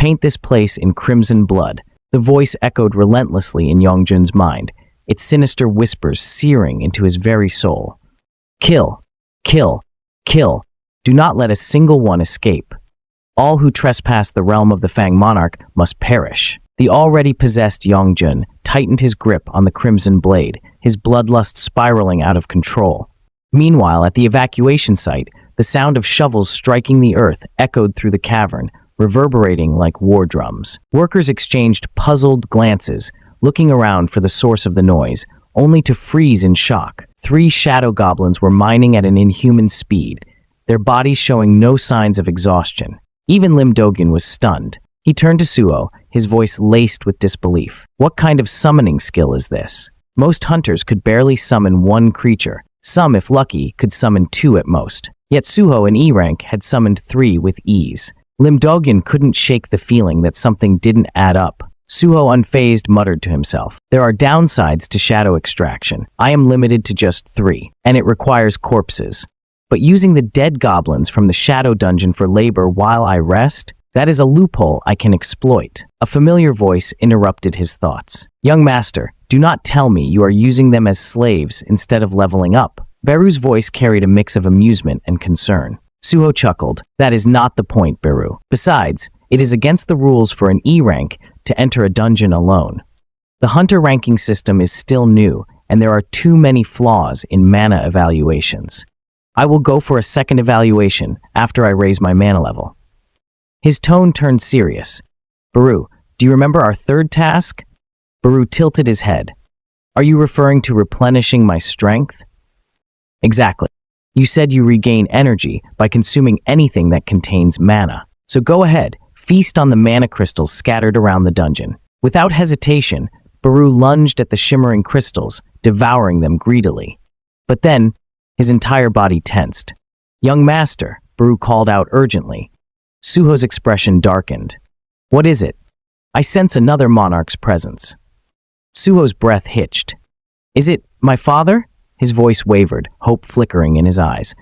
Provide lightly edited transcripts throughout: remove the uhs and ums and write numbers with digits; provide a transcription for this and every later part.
paint this place in crimson blood." The voice echoed relentlessly in Yongjun's mind, its sinister whispers searing into his very soul. "Kill, kill, kill. Do not let a single one escape. All who trespass the realm of the Fang monarch must perish." The already possessed Yongjun tightened his grip on the crimson blade, his bloodlust spiraling out of control. Meanwhile, at the evacuation site, the sound of shovels striking the earth echoed through the cavern, reverberating like war drums. Workers exchanged puzzled glances, looking around for the source of the noise, only to freeze in shock. 3 shadow goblins were mining at an inhuman speed, their bodies showing no signs of exhaustion. Even Lim Dogyun was stunned. He turned to Suho, his voice laced with disbelief. "What kind of summoning skill is this? Most hunters could barely summon 1 creature. Some, if lucky, could summon 2 at most. Yet Suho in E rank had summoned 3 with ease." Lim Dogyun couldn't shake the feeling that something didn't add up. Suho, unfazed, muttered to himself, "There are downsides to shadow extraction. I am limited to just 3, and it requires corpses. But using the dead goblins from the shadow dungeon for labor while I rest? That is a loophole I can exploit." A familiar voice interrupted his thoughts. "Young master, do not tell me you are using them as slaves instead of leveling up." Beru's voice carried a mix of amusement and concern. Suho chuckled. "That is not the point, Beru. Besides, it is against the rules for an E rank to enter a dungeon alone. The hunter ranking system is still new, and there are too many flaws in mana evaluations. I will go for a second evaluation after I raise my mana level." His tone turned serious. "Beru, do you remember our 3rd task?" Beru tilted his head. "Are you referring to replenishing my strength?" "Exactly. You said you regain energy by consuming anything that contains mana. So go ahead, feast on the mana crystals scattered around the dungeon." Without hesitation, Beru lunged at the shimmering crystals, devouring them greedily. But then, his entire body tensed. "Young master," Beru called out urgently. Suho's expression darkened. "What is it? I sense another monarch's presence." Suho's breath hitched. "Is it my father?" His voice wavered, hope flickering in his eyes.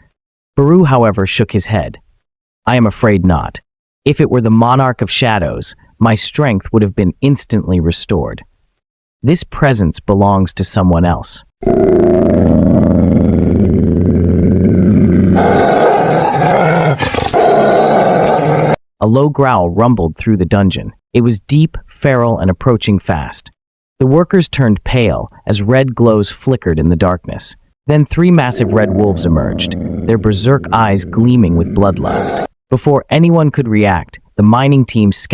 Beru, however, shook his head. "I am afraid not. If it were the monarch of shadows, my strength would have been instantly restored. This presence belongs to someone else." A low growl rumbled through the dungeon. It was deep, feral, and approaching fast. The workers turned pale as red glows flickered in the darkness. Then 3 massive red wolves emerged, their berserk eyes gleaming with bloodlust. Before anyone could react, the mining team scattered